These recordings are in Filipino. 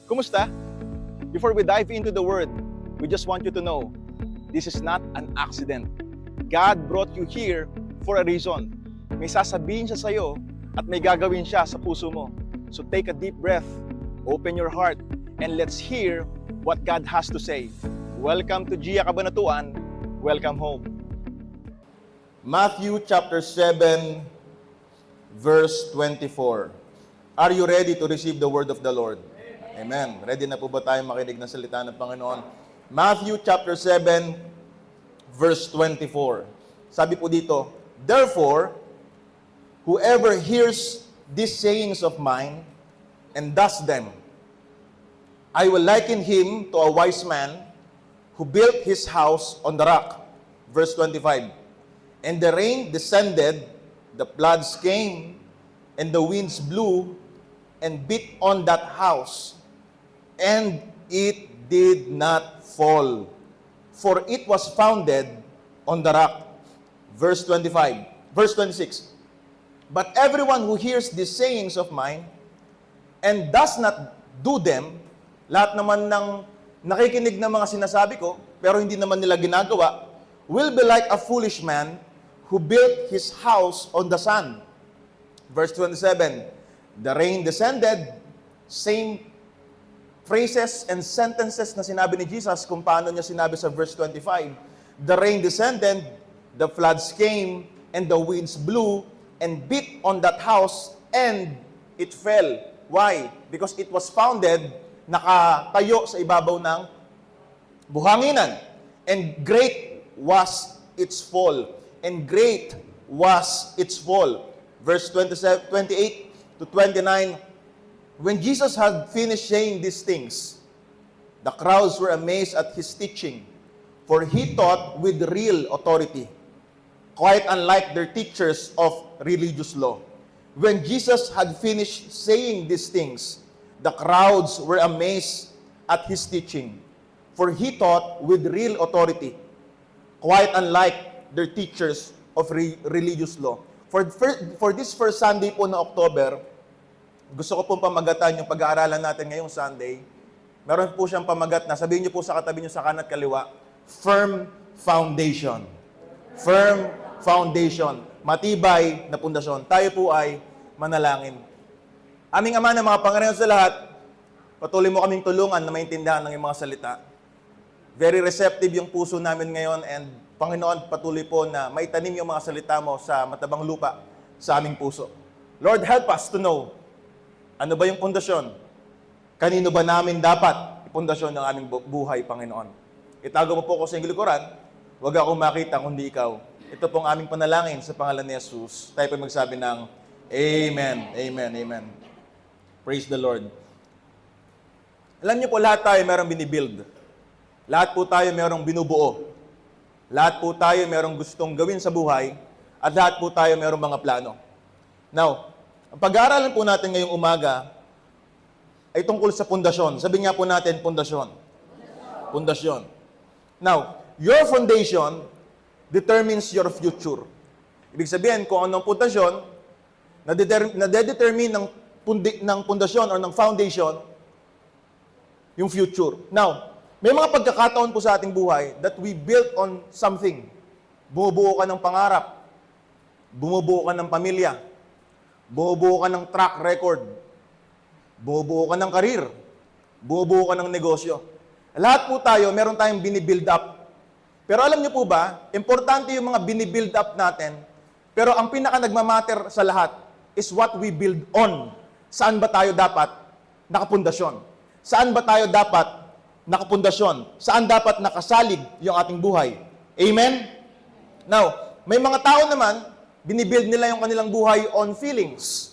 Kumusta? Before we dive into the Word, we just want you to know, this is not an accident. God brought you here for a reason. May sasabihin siya sa'yo at may gagawin siya sa puso mo. So take a deep breath, open your heart, and let's hear what God has to say. Welcome to Gia Cabanatuan. Welcome home. Matthew chapter 7, verse 24. Are you ready to receive the word of the Lord? Amen. Ready na po ba tayo makinig ng salita ng Panginoon? Matthew chapter 7, verse 24. Sabi po dito, therefore, whoever hears these sayings of mine and does them, I will liken him to a wise man who built his house on the rock. Verse 25. And the rain descended, the floods came, and the winds blew and beat on that house, and it did not fall, for it was founded on the rock. Verse 25. Verse 26. But everyone who hears these sayings of mine and does not do them, lahat naman ng nakikinig ng mga sinasabi ko, pero hindi naman nila ginagawa, will be like a foolish man who built his house on the sand. Verse 27, the rain descended, same phrases and sentences na sinabi ni Jesus kung paano niya sinabi sa verse 25. The rain descended, the floods came, and the winds blew and beat on that house, and it fell. Why? Because it was founded, nakatayo sa ibabaw ng buhanginan. And great was its fall. And great was its fall. Verse 27, 28 to 29, when Jesus had finished saying these things, the crowds were amazed at his teaching, for he taught with real authority, quite unlike their teachers of religious law. When Jesus had finished saying these things, the crowds were amazed at his teaching, for he taught with real authority, quite unlike their teachers of religious law. For this first Sunday po na October, gusto ko pong pamagatan yung pag-aaralan natin ngayong Sunday. Meron po siyang pamagat na, sabihin niyo po sa katabi niyo sa kanan at kaliwa, firm foundation. Firm foundation. Matibay na pundasyon. Tayo po ay manalangin. Aming Ama na mga Panginoon sa lahat, patuloy mo kaming tulungan na maintindihan ng iyong mga salita. Very receptive yung puso namin ngayon, and Panginoon, patuloy po na maitanim yung mga salita mo sa matabang lupa sa aming puso. Lord, help us to know, ano ba yung pundasyon? Kanino ba namin dapat ipundasyon ng aming buhay, Panginoon? Itago mo po ko sa iyong likuran, huwag akong makita kundi ikaw. Ito pong aming panalangin sa pangalan ni Jesus. Tayo po magsabi ng Amen, Amen, Amen. Praise the Lord. Alam niyo po, lahat tayo merong binibuild. Lahat po tayo merong binubuo. Lahat po tayo merong gustong gawin sa buhay, at lahat po tayo merong mga plano. Now, ang pag-aaralan po natin ngayong umaga ay tungkol sa pundasyon. Sabi nga po natin, pundasyon. Pundasyon. Now, your foundation determines your future. Ibig sabihin, kung anong pundasyon, nade-determine ng pundasyon or ng foundation, yung future. Now, may mga pagkakataon po sa ating buhay that we built on something. Bumubuo ka ng pangarap. Bumubuo ka ng pamilya. Bumubuo ka ng track record. Bumubuo ka ng karir. Bumubuo ka ng negosyo. Lahat po tayo, meron tayong binibuild up. Pero alam niyo po ba, importante yung mga binibuild up natin, pero ang pinaka nagmamatter sa lahat is what we build on. Saan ba tayo dapat nakapundasyon? Saan ba tayo dapat nakapundasyon? Saan dapat nakasalig yung ating buhay? Amen? Now, may mga tao naman, binibuild nila yung kanilang buhay on feelings.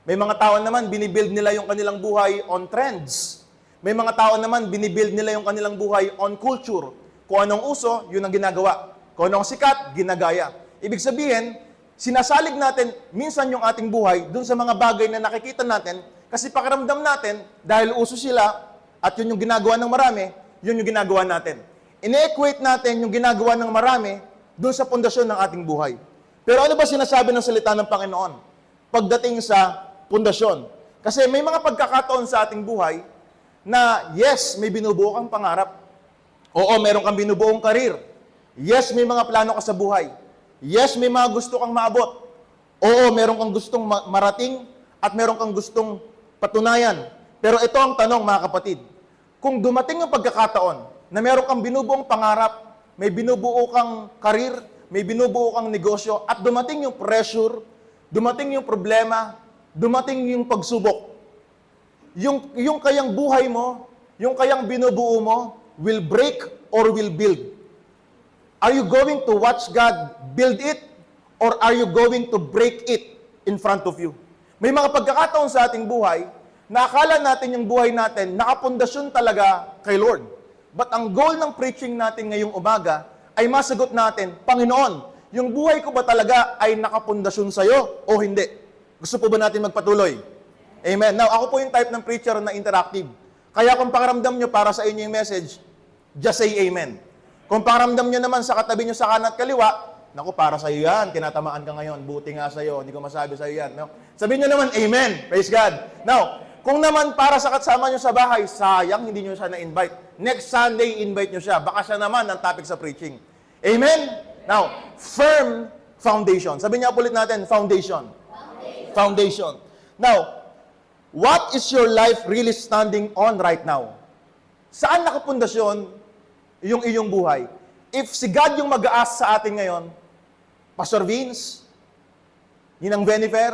May mga tao naman, binibuild nila yung kanilang buhay on trends. May mga tao naman, binibuild nila yung kanilang buhay on culture. Kung anong uso, yun ang ginagawa. Kung anong sikat, ginagaya. Ibig sabihin, sinasalig natin minsan yung ating buhay dun sa mga bagay na nakikita natin, kasi pakiramdam natin, dahil uso sila, at yun yung ginagawa ng marami, yun yung ginagawa natin. Ine-equate natin yung ginagawa ng marami doon sa pundasyon ng ating buhay. Pero ano ba sinasabi ng salita ng Panginoon pagdating sa pundasyon? Kasi may mga pagkakataon sa ating buhay na yes, may binubuo kang pangarap. Oo, meron kang binubuong karir. Yes, may mga plano ka sa buhay. Yes, may mga gusto kang maabot. Oo, meron kang gustong marating at meron kang gustong patunayan. Pero ito ang tanong, mga kapatid. Kung dumating ang pagkakataon na meron kang binubuong pangarap, may binubuo kang karir, may binubuo kang negosyo, at dumating yung pressure, dumating yung problema, dumating yung pagsubok, yung kayang buhay mo, yung kayang binubuo mo, will break or will build? Are you going to watch God build it or are you going to break it in front of you? May mga pagkakataon sa ating buhay na akala natin yung buhay natin nakapundasyon talaga kay Lord. But ang goal ng preaching natin ngayong umaga ay masagot natin, Panginoon, yung buhay ko ba talaga ay nakapundasyon sa'yo o hindi? Gusto po ba natin magpatuloy? Amen. Now, ako po yung type ng preacher na interactive. Kaya kung pakiramdam nyo para sa inyo yung message, just say amen. Kung pakiramdam nyo naman sa katabi nyo sa kanan at kaliwa, naku, para sa'yo yan, tinatamaan ka ngayon, buti nga sa'yo, hindi ko masabi sa'yo yan. No? Sabihin nyo naman, amen. Praise God. Now, kung naman para sa kasama nyo sa bahay, sayang, hindi nyo siya na-invite. Next Sunday, invite nyo siya. Baka siya naman ang topic sa preaching. Amen? Now, firm foundation. Sabihin niya ulit natin, foundation. Foundation. Now, what is your life really standing on right now? Saan nakapundasyon yung iyong buhay? If si God yung mag-aas sa atin ngayon, Pastor Vince, Ninang Benifer,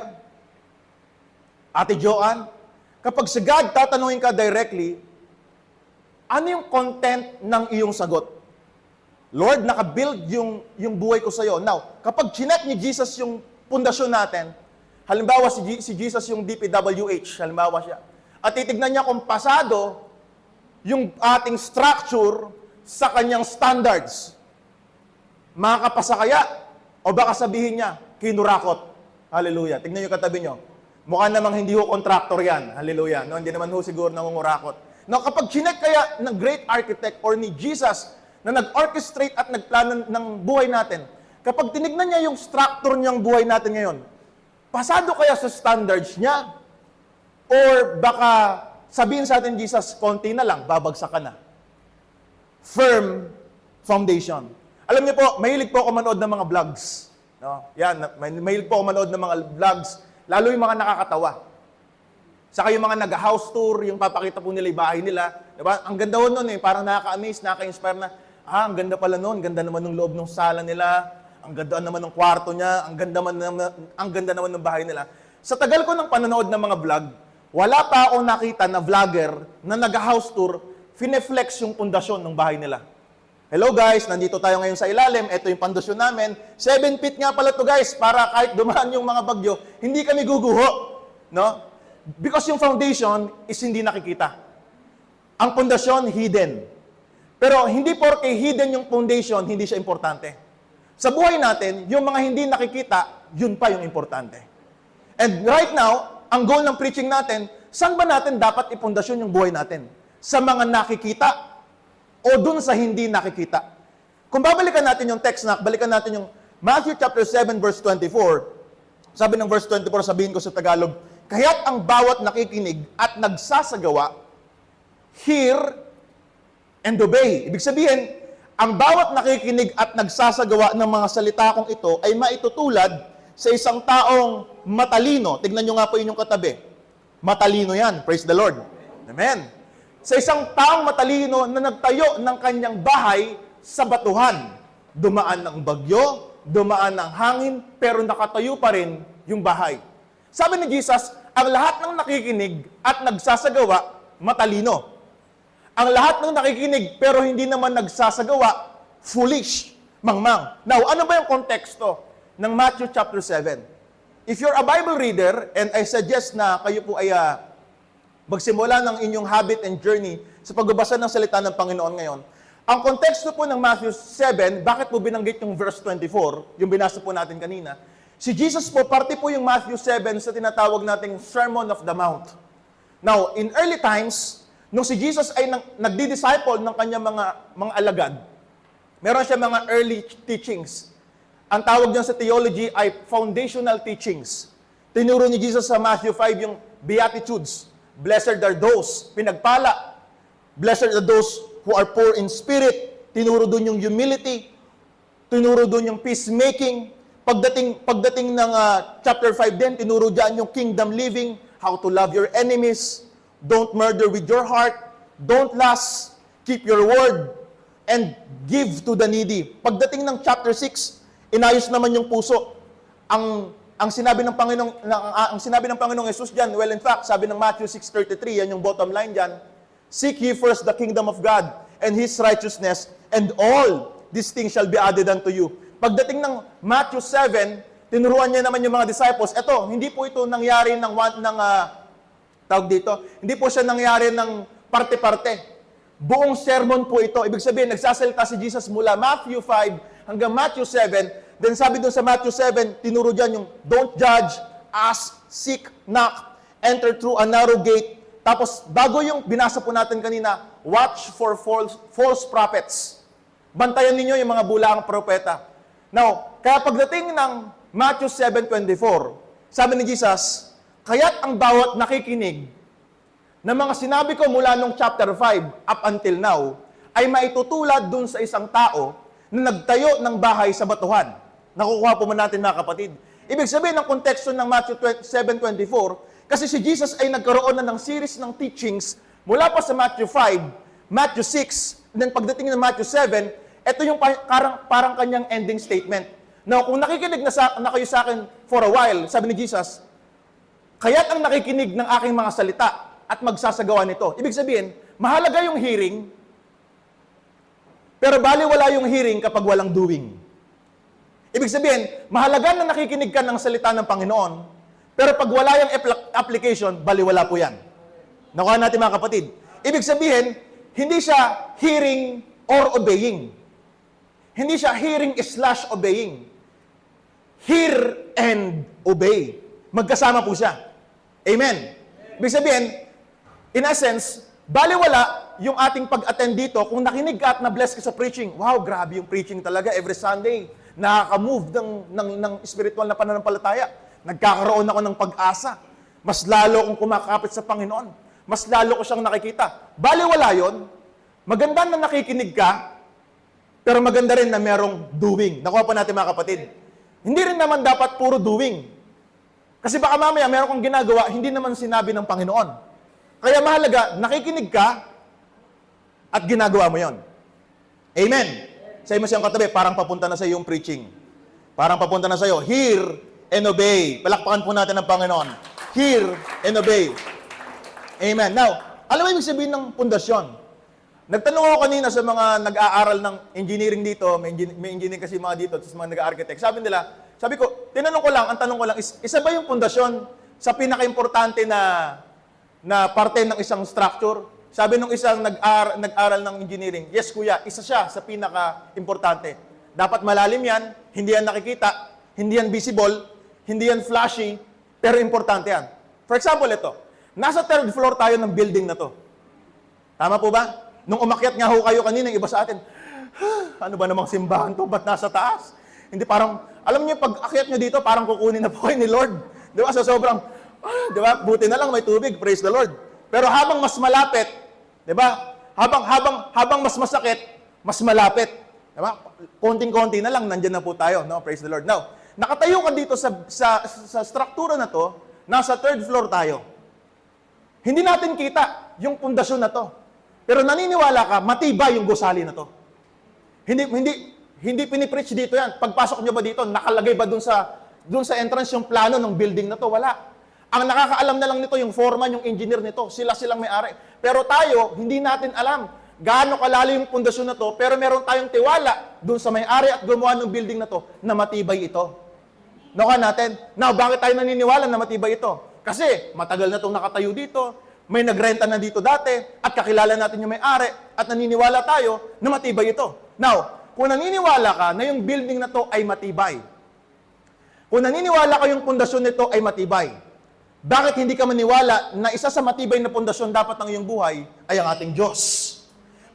Ate Joanne, kapag si God tatanungin ka directly, ano yung content ng iyong sagot? Lord, nakabuild yung buhay ko sa'yo. Now, kapag chinek ni Jesus yung pundasyon natin, halimbawa si Jesus yung DPWH, halimbawa siya, at titignan niya kung pasado yung ating structure sa kanyang standards. Makakapasa kaya? O baka sabihin niya, kinurakot. Hallelujah. Tignan niyo katabi niyo. Mukha namang hindi ho contractor yan. Hallelujah. No, hindi naman ho siguro nangungurakot. No, kapag chinek kaya ng great architect or ni Jesus na nag-orchestrate at nagplano ng buhay natin, kapag tinignan niya yung structure niyang buhay natin ngayon, pasado kaya sa standards niya? Or baka sabihin sa atin, Jesus, konti na lang, babagsak ka na. Firm foundation. Alam niyo po, mahilig po ako manood ng mga vlogs. No? Yan, mahilig po ako manood ng mga vlogs, lalo yung mga nakakatawa. Saka yung mga nag-house tour, yung papakita po nila yung bahay nila. Diba? Ang ganda ho nun eh, parang nakaka-amaze, nakaka-inspire na, ang ganda pala nun, ganda naman ng loob ng sala nila, ang ganda naman ng kwarto niya, ang ganda naman ng bahay nila. Sa tagal ko ng panonood ng mga vlog, wala pa akong nakita na vlogger na nag-house tour, fineflex yung pundasyon ng bahay nila. Hello guys, nandito tayo ngayon sa ilalim, ito yung pundasyon namin. 7 feet nga pala to guys, para kahit dumaan yung mga bagyo, hindi kami guguho. No? Because yung foundation is hindi nakikita. Ang pundasyon, hidden. Pero hindi porke hidden yung foundation, hindi siya importante. Sa buhay natin, yung mga hindi nakikita, yun pa yung importante. And right now, ang goal ng preaching natin, saan ba natin dapat ipundasyon yung buhay natin? Sa mga nakikita o dun sa hindi nakikita? Kung babalikan natin yung text na, balikan natin yung Matthew chapter 7 verse 24, sabi ng verse 24, sabihin ko sa Tagalog, kaya't ang bawat nakikinig at nagsasagawa, hear and obey. Ibig sabihin, ang bawat nakikinig at nagsasagawa ng mga salita kong ito ay maitutulad sa isang taong matalino. Tignan nyo nga po inyong katabi. Matalino yan. Praise the Lord. Amen. Sa isang taong matalino na nagtayo ng kanyang bahay sa batuhan. Dumaan ng bagyo, dumaan ng hangin, pero nakatayo pa rin yung bahay. Sabi ni Jesus, ang lahat ng nakikinig at nagsasagawa, matalino. Ang lahat ng nakikinig pero hindi naman nagsasagawa, foolish, mangmang. Now, ano ba yung konteksto ng Matthew chapter 7? If you're a Bible reader, and I suggest na kayo po ay magsimula ng inyong habit and journey sa pagbabasa ng salita ng Panginoon ngayon, ang konteksto po ng Matthew 7, bakit po binanggit yung verse 24, yung binasa po natin kanina, si Jesus po, parte po yung Matthew 7 sa tinatawag nating Sermon of the Mount. Now, in early times, nung si Jesus ay nagdi-disciple ng kanyang mga alagad, meron siya mga early teachings. Ang tawag niya sa theology ay foundational teachings. Tinuro ni Jesus sa Matthew 5 yung Beatitudes. Blessed are those, pinagpala Blessed are those who are poor in spirit. Tinuro doon yung humility. Tinuro doon yung peacemaking. Pagdating ng chapter 5 din, tinuro dyan yung kingdom living, how to love your enemies, don't murder with your heart, don't lust, keep your word, and give to the needy. Pagdating ng chapter 6, inayos naman yung puso. Ang sinabi ng Panginoong Jesus diyan, well, in fact, sabi ng Matthew 6:33, yan yung bottom line diyan, seek ye first the kingdom of God and His righteousness, and all these things shall be added unto you. Pagdating ng Matthew 7, tinuruan niya naman yung mga disciples. Ito, hindi po ito nangyari hindi po siya nangyari ng parte-parte. Buong sermon po ito. Ibig sabihin, nagsasalita si Jesus mula Matthew 5 hanggang Matthew 7. Then sabi doon sa Matthew 7, tinuro dyan yung don't judge, ask, seek, knock, enter through a narrow gate. Tapos, bago yung binasa po natin kanina, watch for false prophets. Bantayan ninyo yung mga bulaang propeta. Now, kaya pagdating ng Matthew 7:24, sabi ni Jesus, kaya't ang bawat nakikinig na mga sinabi ko mula nung chapter 5 up until now, ay maitutulad dun sa isang tao na nagtayo ng bahay sa batuhan. Nakukuha po man natin mga kapatid. Ibig sabihin ng konteksto ng Matthew 7:24, kasi si Jesus ay nagkaroon na ng series ng teachings mula pa sa Matthew 5, Matthew 6, then pagdating ng Matthew 7, ito yung parang kanyang ending statement. Now, kung nakikinig na kayo sa akin for a while, sabi ni Jesus, kaya't ang nakikinig ng aking mga salita at magsasagawa nito. Ibig sabihin, mahalaga yung hearing, pero baliwala yung hearing kapag walang doing. Ibig sabihin, mahalaga na nakikinig ka ng salita ng Panginoon, pero pag wala yung application, baliwala po yan. Nakuha natin mga kapatid. Ibig sabihin, hindi siya hearing or obeying. Hindi siya hearing/obeying. Hear and obey. Magkasama po siya. Amen. Ibig sabihin, in essence, baliwala yung ating pag-attend dito kung nakinig ka at na-bless ka sa preaching. Wow, grabe yung preaching talaga every Sunday. Nakaka-move ng spiritual na pananampalataya. Nagkakaroon ako ng pag-asa. Mas lalo kong kumakapit sa Panginoon. Mas lalo ko siyang nakikita. Baliwala yon. Maganda na nakikinig ka, pero maganda rin na merong doing. Nakuha pa natin mga kapatid. Hindi rin naman dapat puro doing. Kasi baka mamaya meron kang ginagawa, hindi naman sinabi ng Panginoon. Kaya mahalaga, nakikinig ka at ginagawa mo yon. Amen. Sa mo siyang katabi, parang papunta na sa yung preaching. Parang papunta na sa iyo. Hear and obey. Palakpakan po natin ng Panginoon. Hear and obey. Amen. Now, alam mo ibig sabihin ng pundasyon? Nagtanong ako kanina sa mga nag-aaral ng engineering dito, may engineering kasi mga dito, sa mga nag-architect. Sabi ko, ang tanong ko lang, isa ba yung pundasyon sa pinaka-importante na parte ng isang structure? Sabi nung isang nag-aral ng engineering, yes kuya, isa siya sa pinaka-importante. Dapat malalim yan, hindi yan nakikita, hindi yan visible, hindi yan flashy, pero importante yan. For example, ito, nasa third floor tayo ng building na to. Tama po ba? Nung umakyat nga ho kayo kanina, iba sa atin, ano ba namang simbahan to? Ba't nasa taas? Hindi parang, alam niyo, pag akyat niyo dito, parang kukunin na po kayo ni Lord. Di ba? So sobrang, di ba? Buti na lang may tubig, praise the Lord. Pero habang mas malapit, di ba? Habang mas masakit, mas malapit. Di ba? Konting-konti na lang, nandyan na po tayo. No? Praise the Lord. Now, nakatayo ka dito sa struktura na to, nasa third floor tayo. Hindi natin kita yung pundasyon na to. Pero naniniwala ka, matibay yung gusali na to. Hindi pinipreach dito yan. Pagpasok nyo ba dito, nakalagay ba dun sa entrance yung plano ng building na to? Wala. Ang nakakaalam na lang nito, yung foreman, yung engineer nito, silang may-ari. Pero tayo, hindi natin alam gaano kalalim yung pundasyon na to, pero meron tayong tiwala dun sa may-ari at gumawa ng building na to, na matibay ito. Nakuha natin. Now, bakit tayo naniniwala na matibay ito? Kasi matagal na itong nakatayo dito, may nagrenta na dito dati, at kakilala natin yung may-ari, at naniniwala tayo na matibay ito. Now, kung naniniwala ka na yung building na to ay matibay, kung naniniwala ka yung pundasyon nito ay matibay, bakit hindi ka maniwala na isa sa matibay na pundasyon dapat ng iyong buhay ay ang ating Diyos?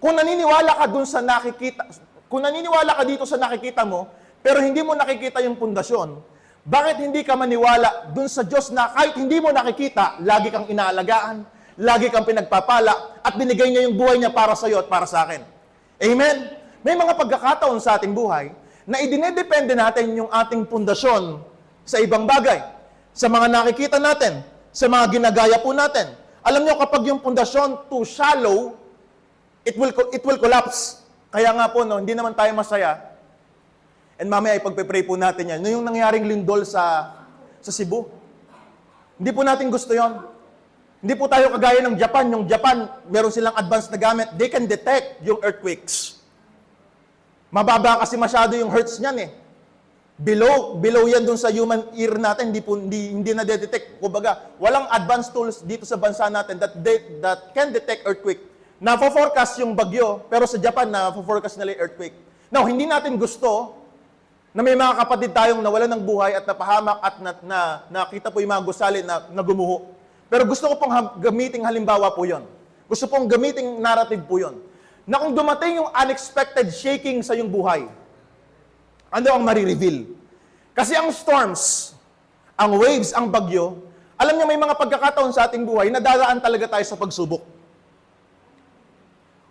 Kung naniniwala ka dun sa nakikita, kung naniniwala ka dito sa nakikita mo, pero hindi mo nakikita yung pundasyon, bakit hindi ka maniwala dun sa Diyos na kahit hindi mo nakikita, lagi kang inaalagaan, lagi kang pinagpapala, at binigay niya yung buhay niya para sa iyo at para sa akin. Amen? May mga pagkakataon sa ating buhay na idinedepende natin yung ating pundasyon sa ibang bagay, sa mga nakikita natin, sa mga ginagaya po natin. Alam niyo, kapag yung pundasyon too shallow, it will collapse. Kaya nga po, no, hindi naman tayo masaya. And mamaya ipagpe-pray po natin yan. Yung nangyaring lindol sa Cebu. Hindi po natin gusto yon. Hindi po tayo kagaya ng Japan. Yung Japan, meron silang advanced na gamit. They can detect yung earthquakes. Mababa kasi masyado yung hertz niyan eh. Below yan dun sa human ear natin, hindi na detect. Kumbaga, walang advanced tools dito sa bansa natin that can detect earthquake. Na-forecast yung bagyo, pero sa Japan, na-forecast nila yung earthquake. Now, hindi natin gusto na may mga kapatid tayong nawalan ng buhay at napahamak at nakita po yung mga gusali na gumuho. Pero gusto ko pong gamiting halimbawa po yon. Gusto pong gamiting narrative po yon. Na kung dumating yung unexpected shaking sa iyong buhay, ano ang marireveal? Kasi ang storms, ang waves, ang bagyo, alam niyo may mga pagkakataon sa ating buhay na dadaan talaga tayo sa pagsubok.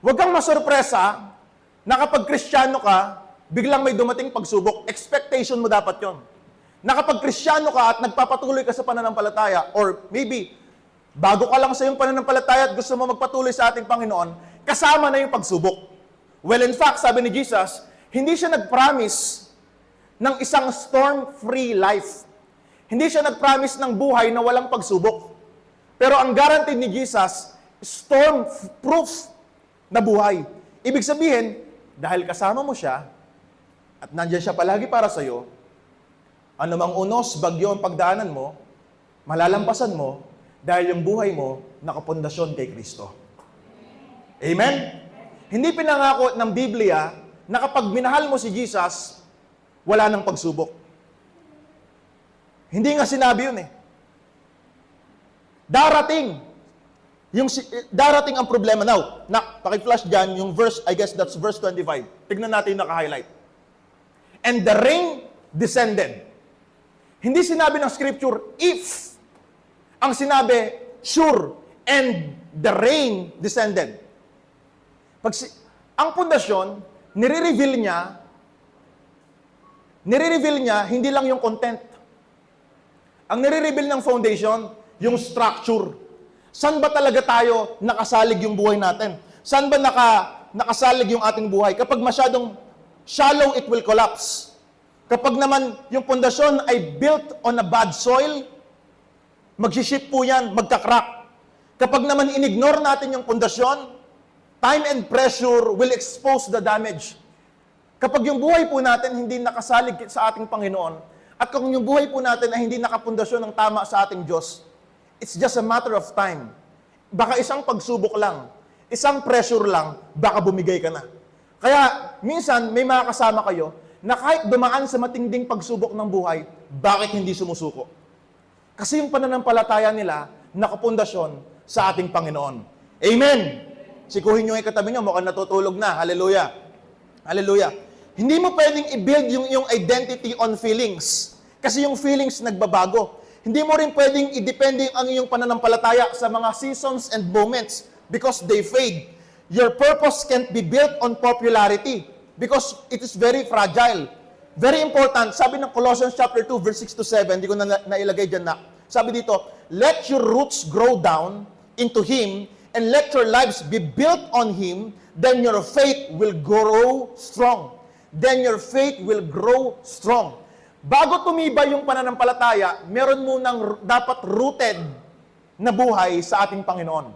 Huwag kang masurpresa na kapag Kristiyano ka, biglang may dumating pagsubok. Expectation mo dapat yon. Na kapag Kristiyano ka at nagpapatuloy ka sa pananampalataya, or maybe, bago ka lang sa iyong pananampalataya at gusto mo magpatuloy sa ating Panginoon, kasama na yung pagsubok. Well, in fact, sabi ni Jesus, hindi siya nag-promise ng isang storm-free life. Hindi siya nag-promise ng buhay na walang pagsubok. Pero ang guarantee ni Jesus, storm-proof na buhay. Ibig sabihin, dahil kasama mo siya, at nandiyan siya palagi para sa iyo, anumang unos, bagyo ang pagdaanan mo, malalampasan mo, dahil yung buhay mo nakapundasyon kay Kristo. Amen? Hindi pinangako ng Biblia na kapag minahal mo si Jesus, wala nang pagsubok. Hindi nga sinabi yun eh. Darating ang problema. Now, paki-flash dyan yung verse, I guess that's verse 25. Tignan natin yung naka-highlight. And the rain descended. Hindi sinabi ng scripture, if. Ang sinabi, sure. And the rain descended. Ang pundasyon, nire-reveal niya, hindi lang yung content. Ang nire-reveal ng foundation, yung structure. Saan ba talaga tayo nakasalig yung buhay natin? Saan ba nakasalig yung ating buhay? Kapag masyadong shallow, it will collapse. Kapag naman yung pundasyon ay built on a bad soil, magsiship po yan, magkakrak. Kapag naman inignore natin yung pundasyon, time and pressure will expose the damage. Kapag yung buhay po natin hindi nakasalig sa ating Panginoon, at kung yung buhay po natin ay hindi nakapundasyon ng tama sa ating Diyos, it's just a matter of time. Baka isang pagsubok lang, isang pressure lang, baka bumigay ka na. Kaya, minsan, may mga kasama kayo na kahit dumaan sa matinding pagsubok ng buhay, bakit hindi sumusuko? Kasi yung pananampalataya nila, nakapundasyon sa ating Panginoon. Amen! Sikuhin nyo yung katabi nyo, mukhang natutulog na. Hallelujah! Hallelujah! Hindi mo pwedeng i-build yung identity on feelings. Kasi yung feelings nagbabago. Hindi mo rin pwedeng i-depende ang iyong pananampalataya sa mga seasons and moments because they fade. Your purpose can't be built on popularity because it is very fragile. Very important. Sabi ng Colossians chapter 2, verse 6 to 7, hindi ko na nailagay dyan na. Sabi dito, let your roots grow down into Him and let your lives be built on Him, then your faith will grow strong. Then your faith will grow strong. Bago tumibay yung pananampalataya, meron munang dapat rooted na buhay sa ating Panginoon.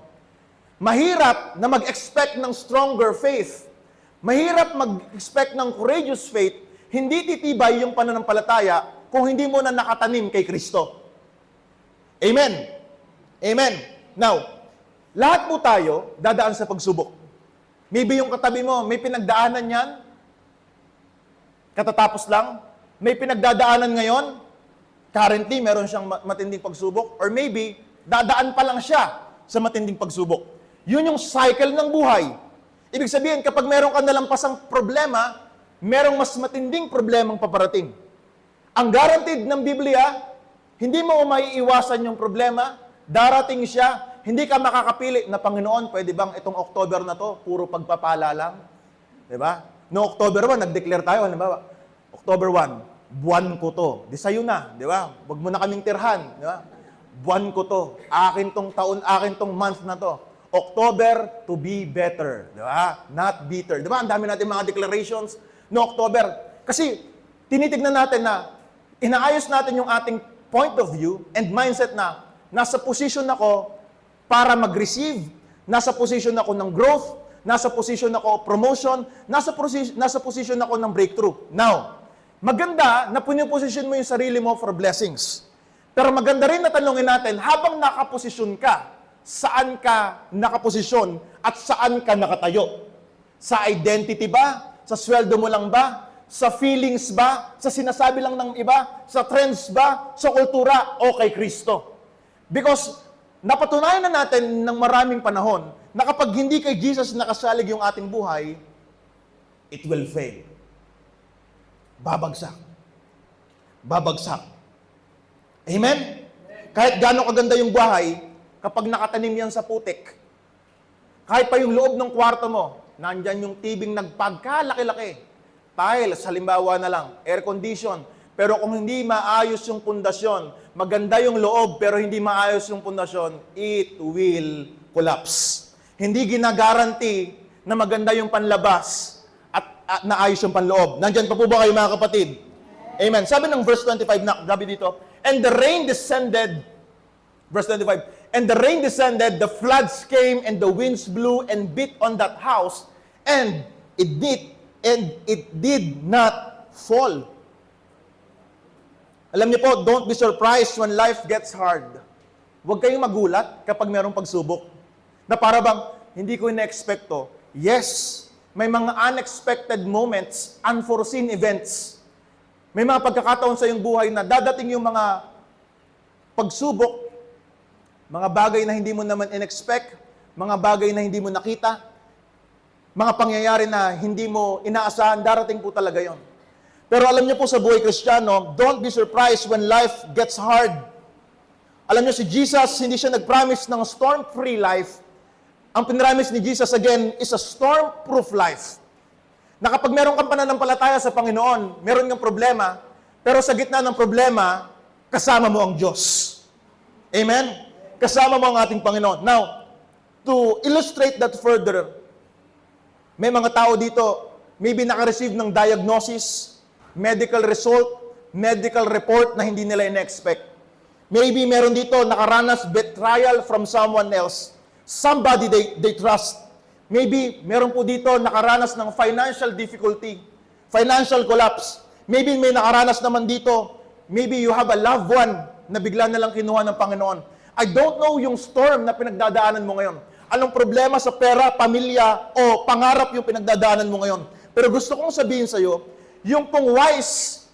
Mahirap na mag-expect ng stronger faith. Mahirap mag-expect ng courageous faith. Hindi titibay yung pananampalataya kung hindi mo na nakatanim kay Kristo. Amen. Amen. Now, lahat po tayo dadaan sa pagsubok. Maybe yung katabi mo, may pinagdaanan yan. Katatapos lang. May pinagdadaanan ngayon. Currently, meron siyang matinding pagsubok. Or maybe, dadaan pa lang siya sa matinding pagsubok. Yun yung cycle ng buhay. Ibig sabihin, kapag meron ka nalampasang problema, merong mas matinding problemang paparating. Ang guaranteed ng Biblia, hindi mo maiiwasan yung problema, darating siya, hindi ka makakapili na, Panginoon, pwede bang itong October na to, puro pagpapala lang? Di ba? No October 1, nag-declare tayo, halimbawa, October 1, buwan ko to. Di sa'yo na, di ba? Huwag mo na kaming tirhan, di ba? Buwan ko to. Akin tong taon, akin tong month na to. October to be better, di ba? Not bitter. Di ba? Ang dami natin mga declarations no October. Kasi tinitignan natin na inaayos natin yung ating point of view and mindset na nasa position ako para mag-receive, nasa position ako ng growth, nasa position ako promotion, nasa position ako ng breakthrough. Now, maganda na puniposition mo yung sarili mo for blessings. Pero maganda rin na tanongin natin, habang nakaposisyon ka, saan ka nakaposisyon at saan ka nakatayo? Sa identity ba? Sa sweldo mo lang ba? Sa feelings ba? Sa sinasabi lang ng iba? Sa trends ba? Sa kultura? O kay Kristo? Because napatunayan na natin ng maraming panahon na kapag hindi kay Jesus nakasalig yung ating buhay, it will fail. Babagsak. Babagsak. Amen? Kahit gaano kaganda yung buhay, kapag nakatanim yan sa putik, kahit pa yung loob ng kwarto mo, nandyan yung tibing nagpagkalaki-laki, tiles, halimbawa na lang, air condition, pero kung hindi maayos yung pundasyon, maganda yung loob, pero hindi maayos yung pundasyon, it will collapse. Hindi ginagaranti na maganda yung panlabas at naayos yung panloob. Nandyan pa po ba kayo mga kapatid? Amen. Sabi ng verse 25 na, sabi dito, and the rain descended, verse 25, and the rain descended, the floods came, and the winds blew and beat on that house, and it did not fall. Alam niyo po, don't be surprised when life gets hard. Huwag kayong magulat kapag mayroong pagsubok. Na para bang, hindi ko ina-expect to. Yes, may mga unexpected moments, unforeseen events. May mga pagkakataon sa iyong buhay na dadating yung mga pagsubok, mga bagay na hindi mo naman in-expect, mga bagay na hindi mo nakita, mga pangyayari na hindi mo inaasahan, darating po talaga yon. Pero alam niyo po sa buhay Kristiyano, don't be surprised when life gets hard. Alam niyo si Jesus, hindi siya nag-promise ng storm-free life. Ang pinramis ni Jesus again is a storm-proof life. Na kapag meron kang pananampalataya sa Panginoon, meron kang problema, pero sa gitna ng problema, kasama mo ang Diyos. Amen? Kasama mo ang ating Panginoon. Now, to illustrate that further, may mga tao dito, maybe naka-receive ng diagnosis, medical result, medical report na hindi nila in-expect. Maybe meron dito nakaranas betrayal from someone else. Somebody they trust. Maybe meron po dito nakaranas ng financial difficulty, financial collapse. Maybe may nakaranas naman dito, maybe you have a loved one na bigla na lang kinuha ng Panginoon. I don't know yung storm na pinagdadaanan mo ngayon. Anong problema sa pera, pamilya, o pangarap yung pinagdadaanan mo ngayon. Pero gusto kong sabihin sa iyo, yung pong wise,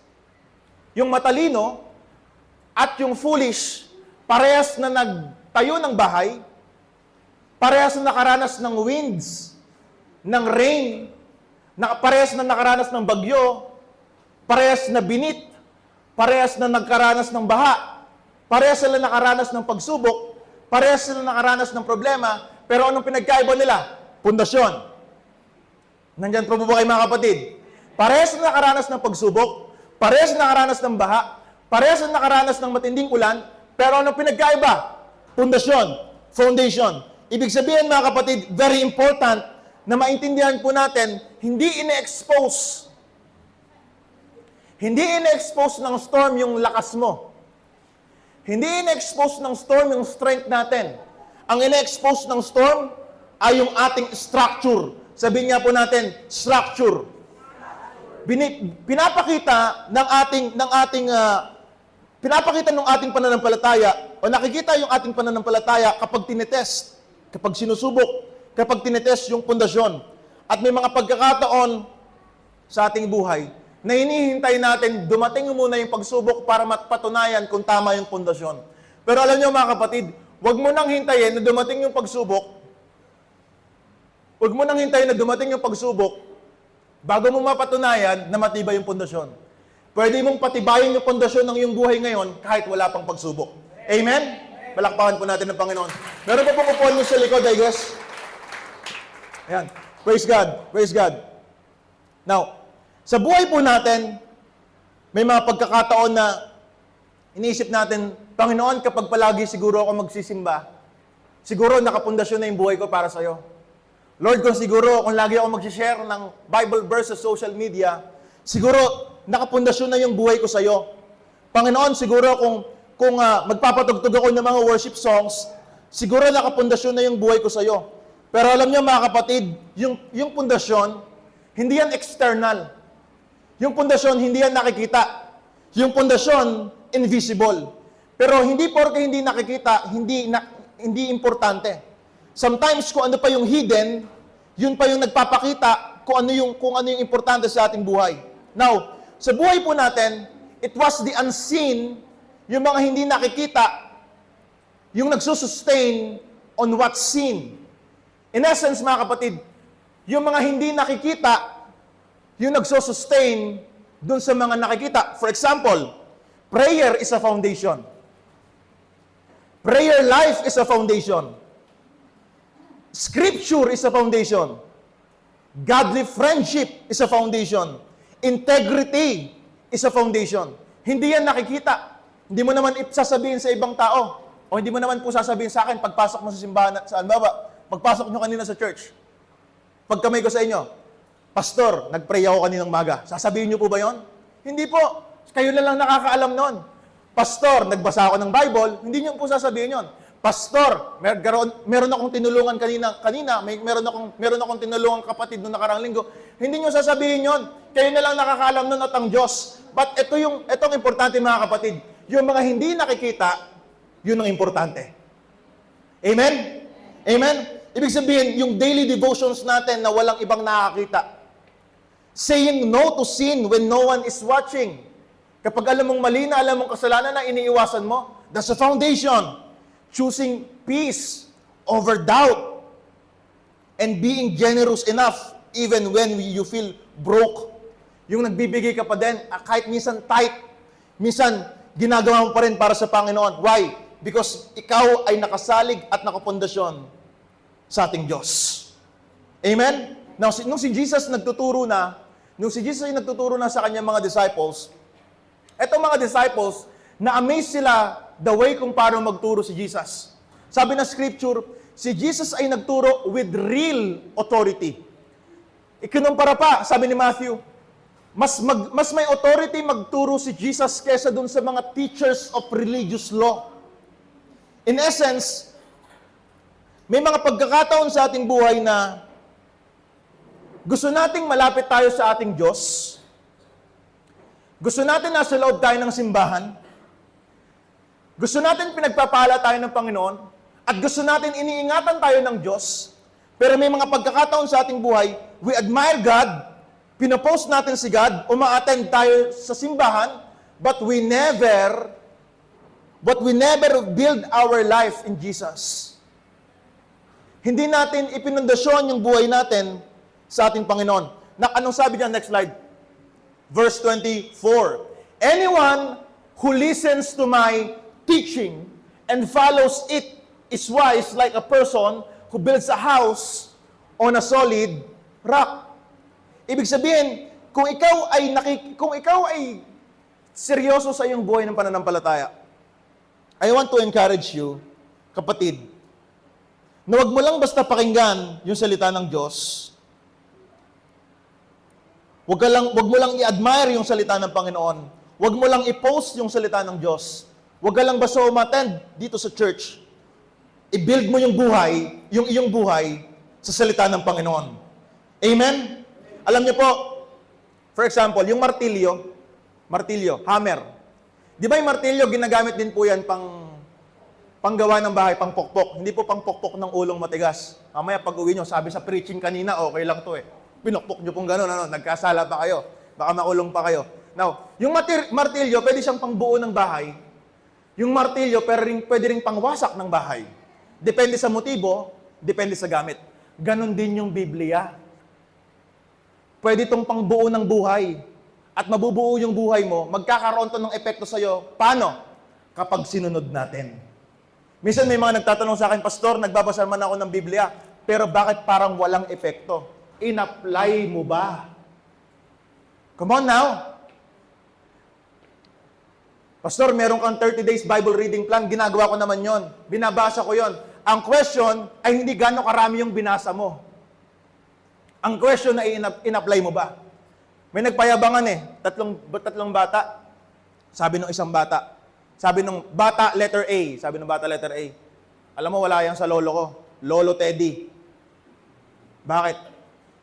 yung matalino, at yung foolish, parehas na nagtayo ng bahay, parehas na nakaranas ng winds, ng rain, parehas na nakaranas ng bagyo, parehas na binit, parehas na nagkaranas ng baha, parehas sila nakaranas ng pagsubok, parehas sila nakaranas ng problema, pero anong pinagkaiba nila? Pundasyon. Nandyan po ba kayo mga kapatid? Parehas na nakaranas ng pagsubok, parehas na nakaranas ng baha, parehas na nakaranas ng matinding ulan, pero anong pinagkaiba? Pundasyon, foundation. Ibig sabihin mga kapatid, very important na maintindihan po natin, hindi ine-expose ng storm yung lakas mo. Hindi ine-expose ng storm yung strength natin. Ang ine-expose ng storm ay yung ating structure. Sabihin nga po natin, structure. Pinapakita ng ating pananampalataya o nakikita yung ating pananampalataya kapag tinetest, kapag sinusubok, kapag tinetest yung pundasyon. At may mga pagkakataon sa ating buhay na hinihintay natin dumating muna yung pagsubok para mapatunayan kung tama yung pundasyon. Pero alam niyo mga kapatid, huwag mo nang hintayin na dumating yung pagsubok. Huwag mo nang hintayin na dumating yung pagsubok bago mo mapatunayan na matibay yung pundasyon. Pwede mong patibayin yung pundasyon ng iyong buhay ngayon kahit wala pang pagsubok. Amen? Palakpakan po natin ng Panginoon. Meron pa pong upuan mo sa likod, I guess. Ayan. Praise God. Praise God. Now, sa buhay po natin, may mga pagkakataon na iniisip natin, Panginoon, kapag palagi siguro ako magsisimba, siguro nakapundasyon na yung buhay ko para sa'yo. Lord, kung lagi ako mag-share ng Bible verse sa social media, siguro nakapundasyon na yung buhay ko sa'yo. Panginoon, siguro kung magpapatugtog ako ng mga worship songs, siguro nakapundasyon na yung buhay ko sa'yo. Pero alam niyo mga kapatid, yung pundasyon, hindi yan external. Yung pundasyon, hindi yan nakikita. Yung pundasyon, invisible. Pero hindi porke hindi nakikita, hindi importante. Sometimes kung ano pa yung hidden, yun pa yung nagpapakita kung ano yung importante sa ating buhay. Now, sa buhay po natin, it was the unseen, yung mga hindi nakikita, yung nagsusustain on what's seen. In essence, mga kapatid, yung mga hindi nakikita, yung nagsusustain dun sa mga nakikita. For example, prayer is a foundation. Prayer life is a foundation. Scripture is a foundation. Godly friendship is a foundation. Integrity is a foundation. Hindi yan nakikita. Hindi mo naman sasabihin sa ibang tao. O hindi mo naman po sasabihin sa akin pagpasok mo sa simbahan, saan ba? Pagpasok nyo kanina sa church. Pagkamay ko sa inyo, Pastor, nag-pray ako kaninang maga. Sasabihin nyo po ba yon? Hindi po. Kayo na lang nakakaalam nun. Pastor, nagbasa ako ng Bible. Hindi nyo po sasabihin yon. Pastor, meron akong tinulungan kanina, meron akong tinulungan kapatid noong nakarang linggo. Hindi nyo sasabihin yon. Kayo na lang nakakaalam nun at ang Diyos. But itong importante mga kapatid, yung mga hindi nakikita, yun ang importante. Amen? Amen? Ibig sabihin, yung daily devotions natin na walang ibang nakakita. Saying no to sin when no one is watching. Kapag alam mong mali na, alam mong kasalanan na iniiwasan mo, that's a foundation. Choosing peace over doubt. And being generous enough even when you feel broke. Yung nagbibigay ka pa din, kahit minsan tight, minsan ginagawa mo pa rin para sa Panginoon. Why? Because ikaw ay nakasalig at nakapundasyon sa ating Diyos. Amen? Now, nung si Jesus ay nagtuturo na sa kanyang mga disciples, etong mga disciples, na-amaze sila the way kung paano magturo si Jesus. Sabi ng Scripture, si Jesus ay nagturo with real authority. Ikinumpara pa, sabi ni Matthew, mas may authority magturo si Jesus kesa dun sa mga teachers of religious law. In essence, may mga pagkakataon sa ating buhay na gusto nating malapit tayo sa ating Diyos. Gusto natin nasa loob tayo ng simbahan. Gusto natin pinagpapala tayo ng Panginoon. At gusto natin iniingatan tayo ng Diyos. Pero may mga pagkakataon sa ating buhay, we admire God, pinopost natin si God, uma-attend tayo sa simbahan, but we never build our life in Jesus. Hindi natin ipinundasyon yung buhay natin sa ating Panginoon. Anong sabi niya? Next slide. Verse 24. Anyone who listens to my teaching and follows it is wise like a person who builds a house on a solid rock. Ibig sabihin, kung ikaw ay seryoso sa iyong buhay ng pananampalataya, I want to encourage you, kapatid, na wag mo lang basta pakinggan yung salita ng Diyos. Wag mo lang i-admire yung salita ng Panginoon. Wag mo lang i-post yung salita ng Diyos. Wag ka lang basta umattend dito sa church. I-build mo yung iyong buhay sa salita ng Panginoon. Amen? Alam niyo po, for example, yung martilyo, hammer. Di ba yung martilyo, ginagamit din po yan panggawa ng bahay, pangpokpok. Hindi po pangpokpok ng ulong matigas. Mamaya pag-uwi nyo, sabi sa preaching kanina, okay lang to eh. Pinokpok nyo pong gano'n, nagkasala pa kayo. Baka maulong pa kayo. Now, yung martilyo, pwede siyang pangbuo ng bahay. Yung martilyo, pwede rin pangwasak ng bahay. Depende sa motibo, depende sa gamit. Ganon din yung Biblia. Pwede itong pangbuo ng buhay. At mabubuo yung buhay mo, magkakaroon to ng epekto sa'yo. Paano? Kapag sinunod natin. Minsan may mga nagtatanong sa akin, Pastor, nagbabasa man ako ng Biblia, pero bakit parang walang epekto? In-apply mo ba? Come on now. Pastor, meron kang 30 days Bible reading plan, ginagawa ko naman yon. Binabasa ko yon. Ang question ay hindi gaano karami yung binasa mo. Ang question ay in-apply mo ba? May nagpayabangan tatlong bata. Sabi ng isang bata, sabi ng bata letter A, alam mo wala yan sa lolo ko, Lolo Teddy. Bakit?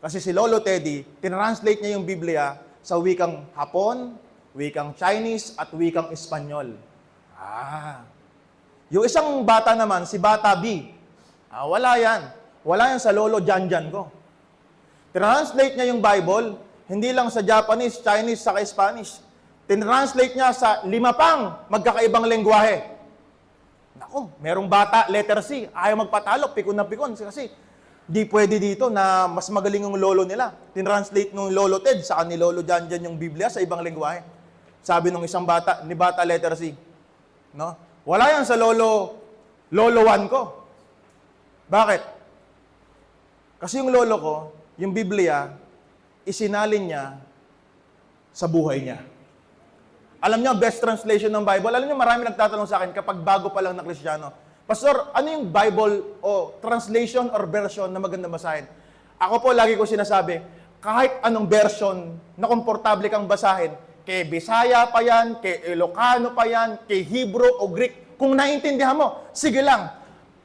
Kasi si Lolo Teddy, tinranslate niya yung Biblia sa wikang Hapon, wikang Chinese, at wikang Espanyol. Yung isang bata naman, si Bata B, wala yan. Wala yan sa Lolo Janjan ko. Translate niya yung Bible, hindi lang sa Japanese, Chinese, saka Spanish. Tinranslate niya sa 5 pang magkakaibang lengguwahe. Naku, merong bata, letter C, ayaw magpatalo, pikon na pikon. Kasi di pwede dito na mas magaling yung lolo nila. Tinranslate ng Lolo Ted sa ni Lolo Janjan yung Biblia sa ibang lengguwahe. Sabi ng isang bata, ni bata letter C, no? Wala yan sa Lolo 1 ko. Bakit? Kasi yung lolo ko, yung Biblia, isinalin niya sa buhay niya. Alam niyo, best translation ng Bible, alam niyo, marami nagtatanong sa akin kapag bago pa lang na Kristiyano, Pastor, ano yung Bible o translation or version na maganda basahin? Ako po, lagi ko sinasabi, kahit anong version na komportable kang basahin, kay Bisaya pa yan, kay Ilocano pa yan, kay Hebrew o Greek, kung naiintindihan mo, sige lang.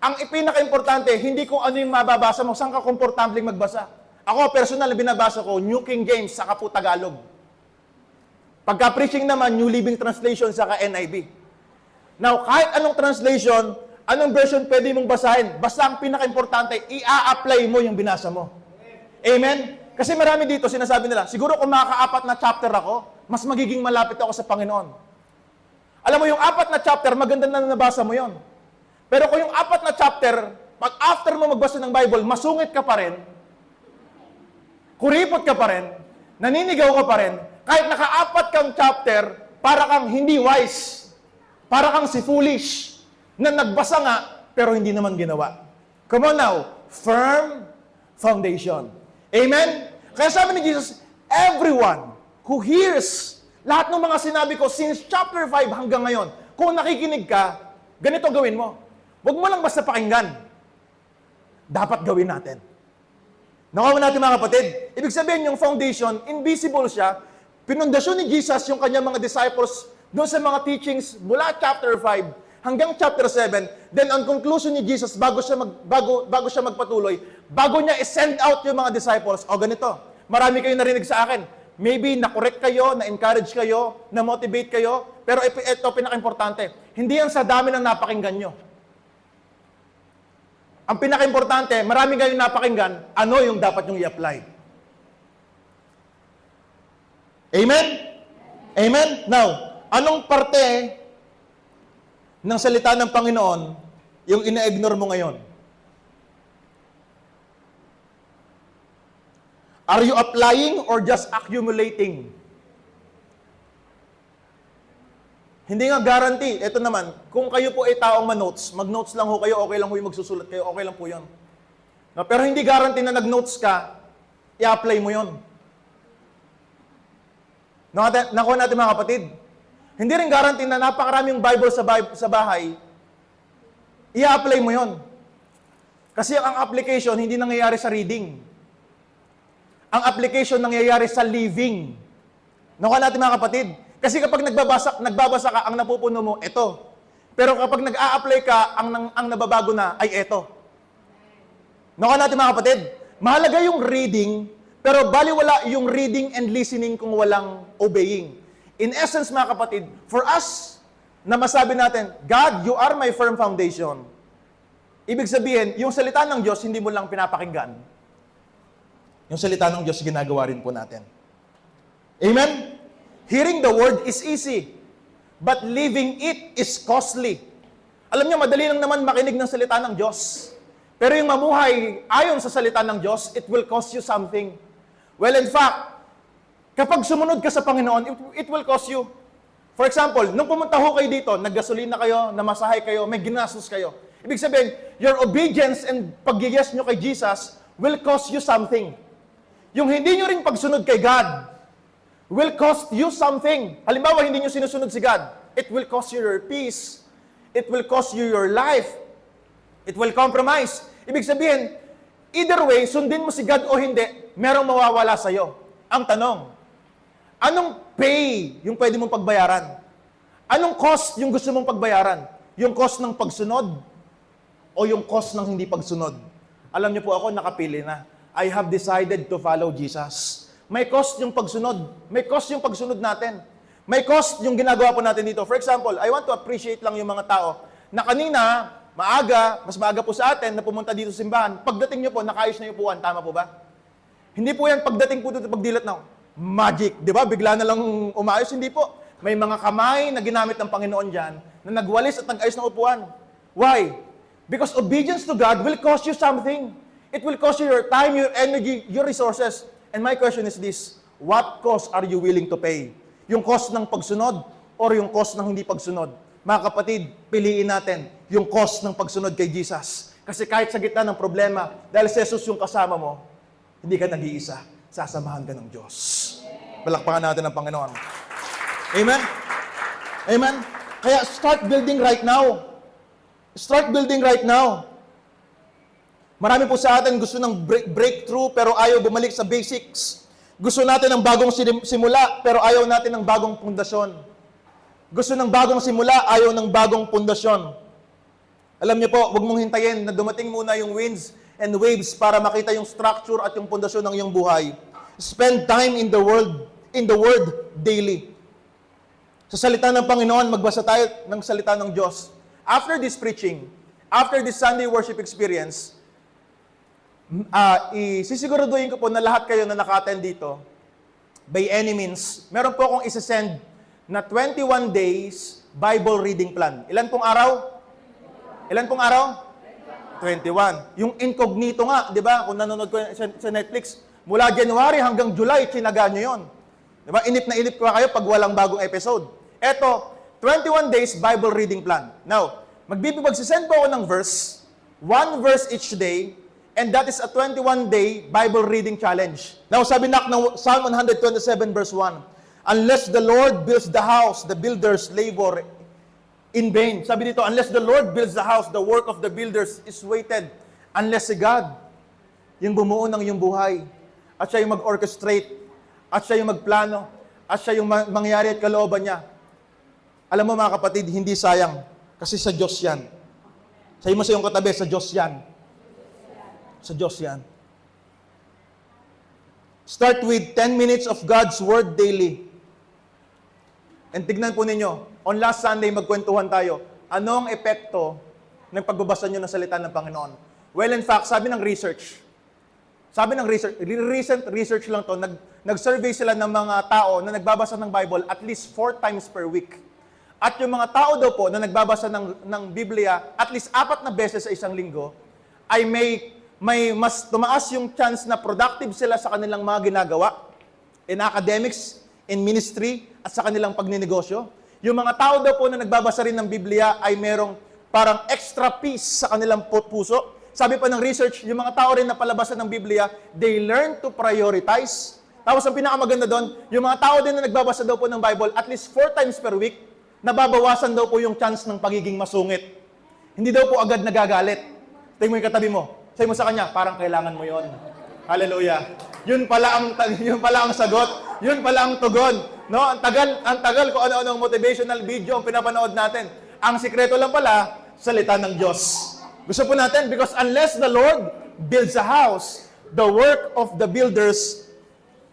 Ang pinaka-importante, hindi kung ano yung mababasa mo, saan ka komportable magbasa. Ako, personal na binabasa ko, New King James, saka po Tagalog. Pagka-preaching naman, New Living Translation, saka NIV. Now, kahit anong translation, anong version pwede mong basahin, basta ang pinaka-importante, i-a-apply mo yung binasa mo. Amen? Kasi marami dito, sinasabi nila, siguro kung makaka-4 na chapter ako, mas magiging malapit ako sa Panginoon. Alam mo, yung 4 na chapter, maganda na nabasa mo yon. Pero kung yung 4 na chapter, pag after mo magbasa ng Bible, masungit ka pa rin, kuripot ka pa rin, naninigaw ka pa rin, kahit naka-4 kang chapter, para kang hindi wise, para kang si foolish, na nagbasa nga, pero hindi naman ginawa. Come on now, firm foundation. Amen? Kaya sabi ni Jesus, everyone who hears lahat ng mga sinabi ko since chapter 5 hanggang ngayon, kung nakikinig ka, ganito gawin mo. Huwag mo lang basta pakinggan. Dapat gawin natin. Nakawa natin mga kapatid. Ibig sabihin, yung foundation, invisible siya. Pinundasyon ni Jesus yung kanyang mga disciples doon sa mga teachings mula chapter 5 hanggang chapter 7. Then, ang conclusion ni Jesus, bago siya magpatuloy, bago niya i-send out yung mga disciples, ganito, marami kayo narinig sa akin. Maybe na-correct kayo, na-encourage kayo, na-motivate kayo, pero ito pinaka-importante. Hindi yan sa dami ng napakinggan nyo. Ang pinaka-importante, marami kayong napakinggan, ano yung dapat nyong i-apply. Amen? Amen? Now, anong parte ng salita ng Panginoon yung ina-ignore mo ngayon? Are you applying or just accumulating? Hindi nga guarantee. Ito naman, kung kayo po ay taong ma-notes, mag-notes lang ho kayo, okay lang ho yung magsusulat kayo, okay lang po yun. No, pero hindi guarantee na nag-notes ka, i-apply mo yun. Nakuha natin mga kapatid. Hindi rin guarantee na napakaraming Bible sa bahay, i-apply mo yun. Kasi ang application, hindi nangyayari sa reading. Ang application nangyayari sa living. Nakuha natin mga kapatid. Kasi kapag nagbabasa ka, ang napupuno mo, ito. Pero kapag nag-a-apply ka, ang nababago na ay ito. Nakuha natin mga kapatid. Mahalaga yung reading, pero baliwala yung reading and listening kung walang obeying. In essence mga kapatid, for us na masabi natin, God, you are my firm foundation. Ibig sabihin, yung salita ng Diyos, hindi mo lang pinapakinggan. Yung salita ng Diyos, ginagawa rin po natin. Amen? Hearing the word is easy, but living it is costly. Alam niyo, madali lang naman makinig ng salita ng Diyos. Pero yung mamuhay ayon sa salita ng Diyos, it will cost you something. Well, in fact, kapag sumunod ka sa Panginoon, it will cost you. For example, nung pumunta ho kayo dito, naggasolina kayo, namasahe kayo, may ginastos kayo. Ibig sabihin, your obedience and pag-yes nyo kay Jesus will cost you something. Yung hindi nyo rin pagsunod kay God will cost you something. Halimbawa, hindi nyo sinusunod si God. It will cost you your peace. It will cost you your life. It will compromise. Ibig sabihin, either way, sundin mo si God o hindi, merong mawawala sa'yo. Ang tanong, anong pay yung pwede mong pagbayaran? Anong cost yung gusto mong pagbayaran? Yung cost ng pagsunod o yung cost ng hindi pagsunod? Alam niyo po ako, nakapili na. I have decided to follow Jesus. May cost yung pagsunod. May cost yung pagsunod natin. May cost yung ginagawa po natin dito. For example, I want to appreciate lang yung mga tao na kanina, mas maaga po sa atin na pumunta dito sa simbahan. Pagdating nyo po, nakaayos na yung upuan. Tama po ba? Hindi po yan pagdating po dito, pagdilat na magic. Di ba? Bigla na lang umayos. Hindi po. May mga kamay na ginamit ng Panginoon dyan na nagwalis at nag-ayos ng upuan. Why? Because obedience to God will cost you something. It will cost you your time, your energy, your resources. And my question is this, what cost are you willing to pay? Yung cost ng pagsunod or yung cost ng hindi pagsunod? Mga kapatid, piliin natin yung cost ng pagsunod kay Jesus. Kasi kahit sa gitna ng problema, dahil si Jesus yung kasama mo, hindi ka nag-iisa, sasamahan ka ng Diyos. Palakpakan natin ang Panginoon. Amen? Amen? Kaya start building right now. Start building right now. Marami po sa atin gusto ng breakthrough pero ayaw bumalik sa basics. Gusto natin ng bagong simula pero ayaw natin ng bagong pundasyon. Gusto ng bagong simula, ayaw ng bagong pundasyon. Alam niyo po, huwag mong hintayin na dumating muna yung winds and waves para makita yung structure at yung pundasyon ng iyong buhay. Spend time in the Word daily. Sa salita ng Panginoon, magbasa tayo ng salita ng Diyos. After this preaching, after this Sunday worship experience, isisiguraduhin ko po na lahat kayo na naka-attend dito, by any means, meron po akong isasend na 21 days Bible reading plan. Ilan pong araw? Ilan pong araw? 21. Yung incognito nga, di ba? Kung nanonood ko sa Netflix, mula January hanggang July, chinaga nyo yun. Di ba? Inip na inip ko kayo pag walang bagong episode. Eto, 21 days Bible reading plan. Now, magsisend po ako ng verse, one verse each day, and that is a 21-day Bible reading challenge. Now, sabi ng Psalm 127 verse 1, unless the Lord builds the house, the builders labor in vain. Sabi dito, unless the Lord builds the house, the work of the builders is wasted. Unless si God, yung bumuo ng iyong buhay, at siya yung mag-orchestrate, at siya yung magplano, at siya yung mangyari at kalooban niya. Alam mo mga kapatid, hindi sayang. Kasi sa Diyos yan. Sabi mo sa iyong katabi, sa Diyos yan. Sa Diyos yan. Start with 10 minutes of God's Word daily. And tignan po ninyo, on last Sunday, magkwentuhan tayo. Anong epekto ng pagbabasa nyo ng salita ng Panginoon? Well, in fact, sabi ng research, recent research lang to, nag-survey sila ng mga tao na nagbabasa ng Bible at least 4 times per week. At yung mga tao daw po na nagbabasa ng Biblia at least 4 na beses sa isang linggo, ay may mas tumaas yung chance na productive sila sa kanilang mga ginagawa in academics, in ministry, at sa kanilang pagninegosyo. Yung mga tao daw po na nagbabasa rin ng Biblia ay merong parang extra peace sa kanilang puso. Sabi pa ng research, yung mga tao rin na palabasan ng Biblia, they learn to prioritize. Tapos ang pinakamaganda doon, yung mga tao din na nagbabasa daw po ng Bible at least 4 times per week, nababawasan daw po yung chance ng pagiging masungit. Hindi daw po agad nagagalit. Tingnan mo yung katabi mo. Sabi mo sa kanya, parang kailangan mo yon. Hallelujah. Yun pala ang sagot. Yun pala ang tugon. No? Ang tagal kung ano-ano ang motivational video ang pinapanood natin. Ang sikreto lang pala, salita ng Diyos. Gusto po natin, because unless the Lord builds a house, the work of the builders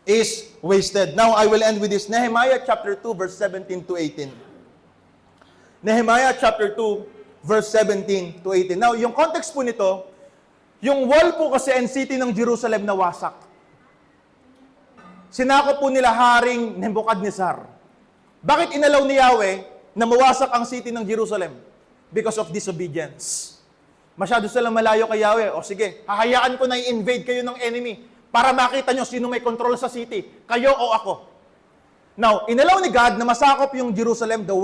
is wasted. Now, I will end with this. Nehemiah chapter 2, verse 17 to 18. Nehemiah chapter 2, verse 17 to 18. Now, yung context po nito, yung wall po kasi and city ng Jerusalem na wasak. Sinakop po nila Haring Nebuchadnezzar. Bakit inalaw ni Yahweh na mawasak ang city ng Jerusalem? Because of disobedience. Masyado silang malayo kay Yahweh. O sige, hahayaan ko na i-invade kayo ng enemy para makita nyo sino may control sa city. Kayo o ako. Now, inalaw ni God na masakop yung Jerusalem, the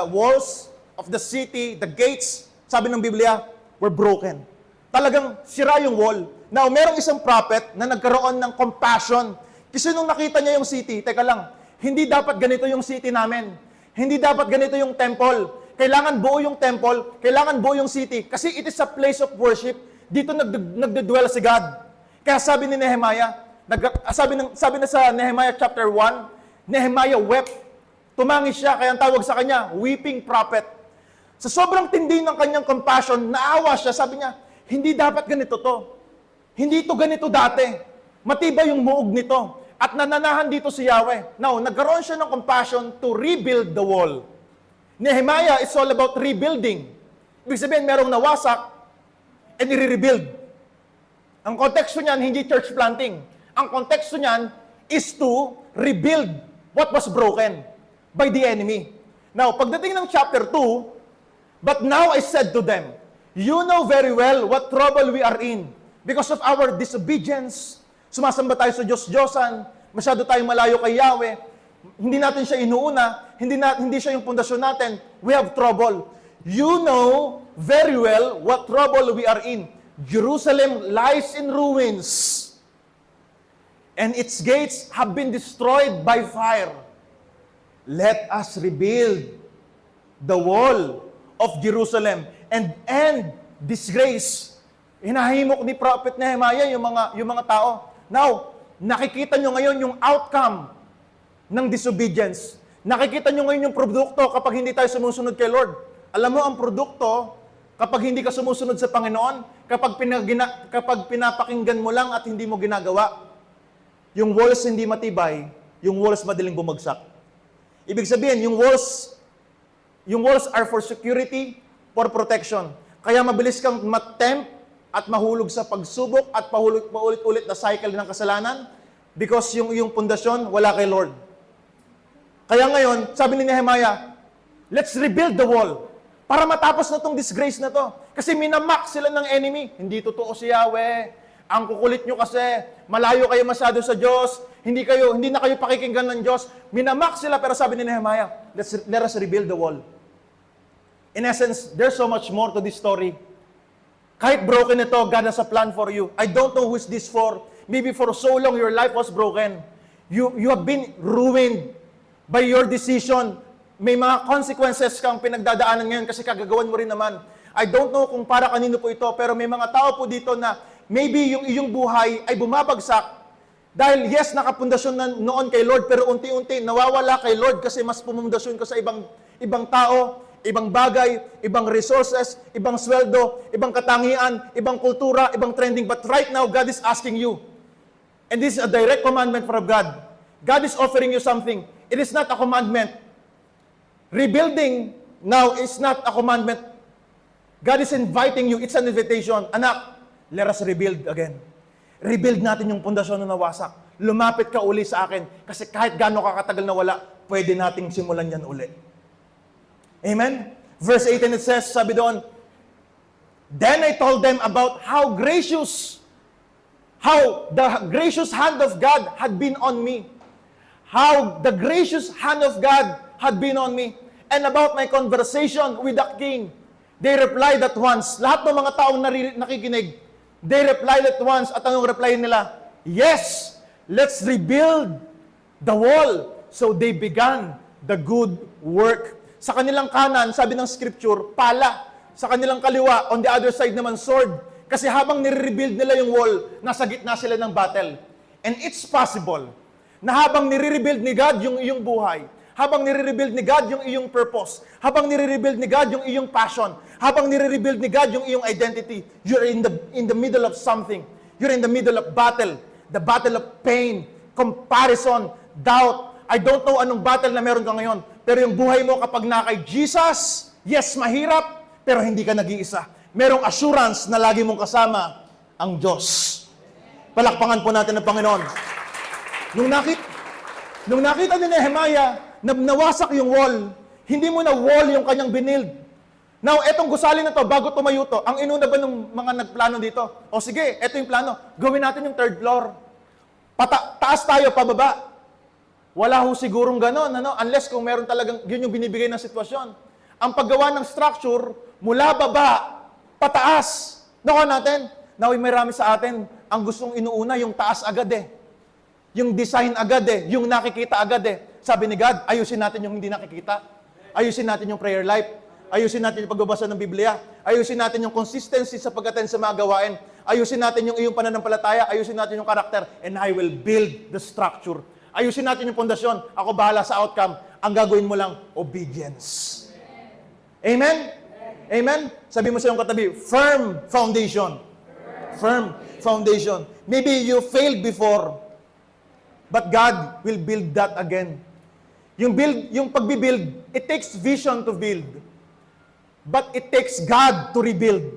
walls of the city, the gates, sabi ng Biblia, were broken. Talagang sira yung wall. Now, merong isang prophet na nagkaroon ng compassion. Kasi nung nakita niya yung city, teka lang, hindi dapat ganito yung city namin. Hindi dapat ganito yung temple. Kailangan buo yung temple, kailangan buo yung city. Kasi it is a place of worship. Dito nagdedwell si God. Kaya sabi ni Nehemiah, sabi na sa Nehemiah chapter 1, Nehemiah wept. Tumangis siya, kaya ang tawag sa kanya, weeping prophet. Sa sobrang tindi ng kanyang compassion, naawa siya, sabi niya, hindi dapat ganito to. Hindi ito ganito dati. Matibay yung muog nito. At nananahan dito si Yahweh. Now, nagkaroon siya ng compassion to rebuild the wall. Nehemiah is all about rebuilding. Ibig sabihin, merong nawasak and i-rebuild. Ang konteksto niyan, hindi church planting. Ang konteksto niyan is to rebuild what was broken by the enemy. Now, pagdating ng chapter 2, but now I said to them, you know very well what trouble we are in because of our disobedience. Sumasamba tayo sa Diyos-Diyosan, masyado tayong malayo kay Yahweh, hindi natin siya inuuna, hindi siya yung pundasyon natin, we have trouble. You know very well what trouble we are in. Jerusalem lies in ruins, and its gates have been destroyed by fire. Let us rebuild the wall of Jerusalem and end disgrace. Hinahimok ni Prophet Nehemiah yung mga tao. Now, nakikita nyo ngayon yung outcome ng disobedience. Nakikita nyo ngayon yung produkto kapag hindi tayo sumusunod kay Lord. Alam mo, ang produkto, kapag hindi ka sumusunod sa Panginoon, kapag pinapakinggan mo lang at hindi mo ginagawa, yung walls hindi matibay, yung walls madaling bumagsak. Ibig sabihin, yung walls are for security, for protection. Kaya mabilis kang matempt at mahulog sa pagsubok at paulit-ulit na cycle ng kasalanan because yung pundasyon wala kay Lord. Kaya ngayon, sabi ni Nehemiah, let's rebuild the wall para matapos na tong disgrace na to. Kasi minamak sila ng enemy. Hindi totoo si Yahweh. Ang kukulit nyo kasi, malayo kayo masyado sa Diyos, hindi na kayo pakikinggan ng Diyos. Minamak sila, pero sabi ni Nehemiah, let us rebuild the wall. In essence, there's so much more to this story. Kahit broken ito, God has a plan for you. I don't know who is this for. Maybe for so long, your life was broken. You have been ruined by your decision. May mga consequences kang pinagdadaanan ngayon kasi kagagawan mo rin naman. I don't know kung para kanino po ito, pero may mga tao po dito na maybe yung iyong buhay ay bumabagsak dahil yes, nakapundasyon na noon kay Lord, pero unti-unti nawawala kay Lord kasi mas pumundasyon ka sa ibang tao, ibang bagay, ibang resources, ibang sweldo, ibang katangian, ibang kultura, ibang trending. But right now, God is asking you, and this is a direct commandment from God. God is offering you something. It is not a commandment. Rebuilding now is not a commandment. God is inviting you. It's an invitation. Anak, let us rebuild again. Rebuild natin yung pundasyon na nawasak. Lumapit ka uli sa akin. Kasi kahit gaano kakatagal na wala, pwede nating simulan yan uli. Amen? Verse 18 it says, sabi doon, then I told them about how the gracious hand of God had been on me. How the gracious hand of God had been on me. And about my conversation with the king. They replied at once. Lahat ng mga taong nakikinig, they replied at once. At anong reply nila? Yes, let's rebuild the wall. So they began the good work. Sa kanilang kanan, sabi ng scripture, pala. Sa kanilang kaliwa, on the other side naman, sword. Kasi habang nire-rebuild nila yung wall, nasa gitna sila ng battle. And it's possible na habang nire-rebuild ni God yung iyong buhay, habang nire-rebuild ni God yung iyong purpose, habang nire-rebuild ni God yung iyong passion, habang nire-rebuild ni God yung iyong identity, you're in the middle of something. You're in the middle of battle. The battle of pain, comparison, doubt. I don't know anong battle na meron ka ngayon. Pero yung buhay mo kapag na kay Jesus, yes, mahirap, pero hindi ka nag-iisa. Merong assurance na lagi mong kasama ang Diyos. Palakpangan po natin ang Panginoon. Nung nakita ni Nehemiah na nawasak yung wall, hindi mo na wall yung kanyang binild. Now, etong gusali na to, bago tumayo to, ang inuna ba ng mga nagplano dito? O sige, eto yung plano. Gawin natin yung third floor. Taas tayo, pababa. Wala ho sigurong ganon, unless kung meron talagang, yun yung binibigay ng sitwasyon. Ang paggawa ng structure, mula baba, pataas. Nakuha natin, naway marami sa atin, ang gustong inuuna, yung taas agad eh. Yung design agad eh, yung nakikita agad eh. Sabi ni God, ayusin natin yung hindi nakikita. Ayusin natin yung prayer life. Ayusin natin yung pagbabasa ng Biblia. Ayusin natin yung consistency sa pag-attend sa mga gawain. Ayusin natin yung iyong pananampalataya. Ayusin natin yung karakter. And I will build the structure. Ayusin natin yung pundasyon. Ako bahala sa outcome. Ang gagawin mo lang, obedience. Amen? Amen? Sabi mo sa iyong katabi, firm foundation. Firm foundation. Maybe you failed before, but God will build that again. Yung pagbibuild, it takes vision to build. But it takes God to rebuild.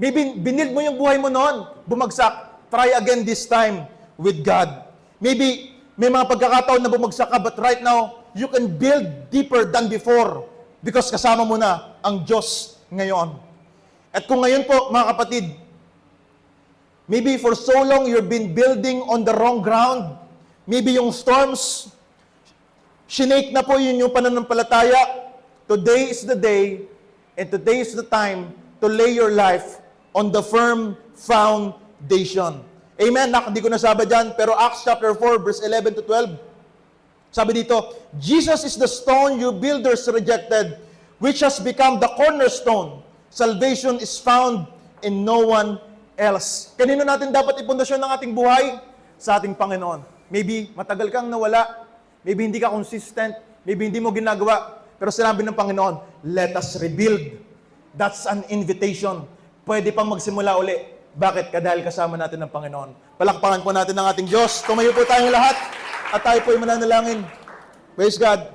Maybe binild mo yung buhay mo noon, bumagsak. Try again this time with God. Maybe may mga pagkakataon na bumagsak ka, but right now, you can build deeper than before because kasama mo na ang Diyos ngayon. At kung ngayon po, mga kapatid, maybe for so long you've been building on the wrong ground. Maybe yung storms, shinake na po yun yung pananampalataya. Today is the day, and today is the time to lay your life on the firm foundation. Amen? Hindi ko nasabi dyan, pero Acts chapter 4, verse 11 to 12, sabi dito, Jesus is the stone you builders rejected, which has become the cornerstone. Salvation is found in no one else. Kanino natin dapat ipundasyon ng ating buhay? Sa ating Panginoon. Maybe matagal kang nawala, maybe hindi ka consistent, maybe hindi mo ginagawa, pero sinabi ng Panginoon, let us rebuild. That's an invitation. Pwede pang magsimula uli. Bakit? Dahil kasama natin ng Panginoon. Palakpakan po natin ng ating Diyos. Tumayo po tayong lahat at tayo po ay mananalangin. Praise God.